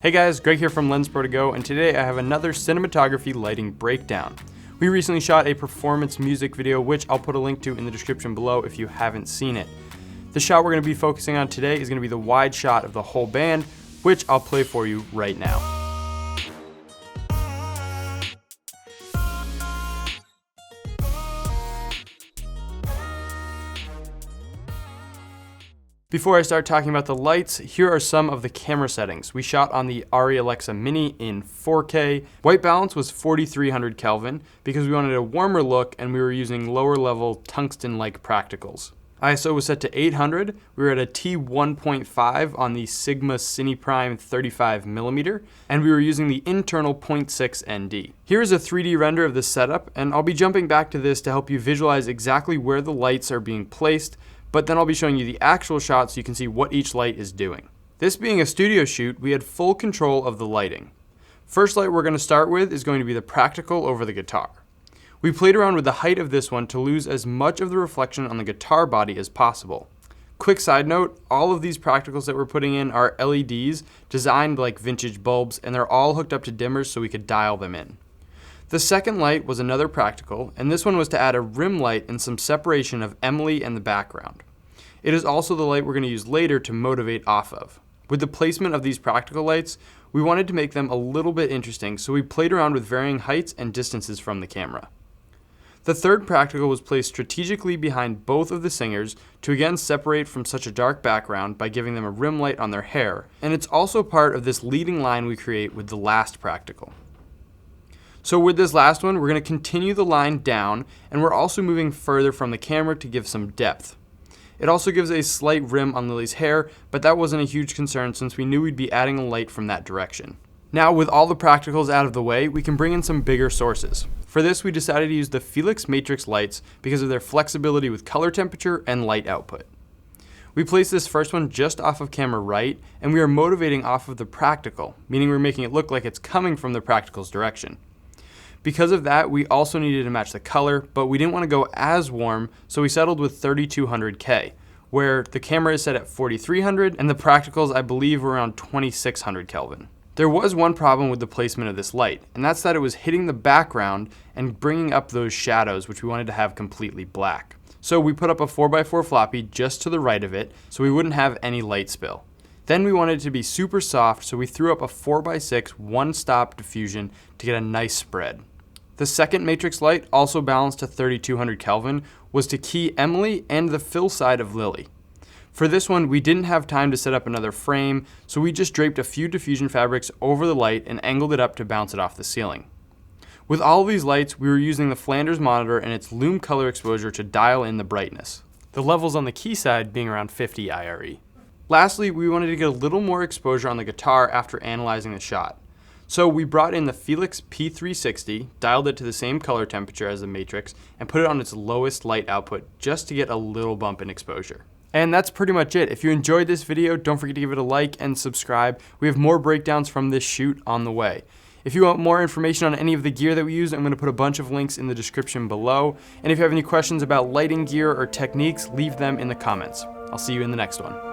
Hey guys, Greg here from Lensprotogo, and today I have another cinematography lighting breakdown. We recently shot a performance music video, which I'll put a link to in the description below if you haven't seen it. The shot we're going to be focusing on today is going to be the wide shot of the whole band, which I'll play for you right now. Before I start talking about the lights, here are some of the camera settings. We shot on the Arri Alexa Mini in 4K. White balance was 4300 Kelvin because we wanted a warmer look and we were using lower level tungsten-like practicals. ISO was set to 800. We were at a T1.5 on the Sigma Cine Prime 35mm, and we were using the internal 0.6 ND. Here is a 3D render of the setup, and I'll be jumping back to this to help you visualize exactly where the lights are being placed, but then I'll be showing you the actual shot so you can see what each light is doing. This being a studio shoot, we had full control of the lighting. First light we're going to start with is going to be the practical over the guitar. We played around with the height of this one to lose as much of the reflection on the guitar body as possible. Quick side note, all of these practicals that we're putting in are LEDs designed like vintage bulbs, and they're all hooked up to dimmers so we could dial them in. The second light was another practical, and this one was to add a rim light and some separation of Emily and the background. It is also the light we're going to use later to motivate off of. With the placement of these practical lights, we wanted to make them a little bit interesting, so we played around with varying heights and distances from the camera. The third practical was placed strategically behind both of the singers to again separate from such a dark background by giving them a rim light on their hair, and it's also part of this leading line we create with the last practical. So with this last one, we're going to continue the line down, and we're also moving further from the camera to give some depth. It also gives a slight rim on Lily's hair, but that wasn't a huge concern since we knew we'd be adding a light from that direction. Now with all the practicals out of the way, we can bring in some bigger sources. For this, we decided to use the Fiilex Matrix lights because of their flexibility with color temperature and light output. We placed this first one just off of camera right, and we are motivating off of the practical, meaning we're making it look like it's coming from the practical's direction. Because of that, we also needed to match the color, but we didn't want to go as warm, so we settled with 3200K, where the camera is set at 4300 and the practicals I believe were around 2600 Kelvin. There was one problem with the placement of this light, and that's that it was hitting the background and bringing up those shadows, which we wanted to have completely black. So we put up a 4x4 floppy just to the right of it, so we wouldn't have any light spill. Then we wanted it to be super soft, so we threw up a 4x6 one-stop diffusion to get a nice spread. The second matrix light, also balanced to 3200 Kelvin, was to key Emily and the fill side of Lily. For this one, we didn't have time to set up another frame, so we just draped a few diffusion fabrics over the light and angled it up to bounce it off the ceiling. With all of these lights, we were using the Flanders Monitor and its lume color exposure to dial in the brightness. The levels on the key side being around 50 IRE. Lastly, we wanted to get a little more exposure on the guitar after analyzing the shot. So we brought in the Fiilex P360, dialed it to the same color temperature as the Matrix, and put it on its lowest light output just to get a little bump in exposure. And that's pretty much it. If you enjoyed this video, don't forget to give it a like and subscribe. We have more breakdowns from this shoot on the way. If you want more information on any of the gear that we use, I'm going to put a bunch of links in the description below. And if you have any questions about lighting gear or techniques, leave them in the comments. I'll see you in the next one.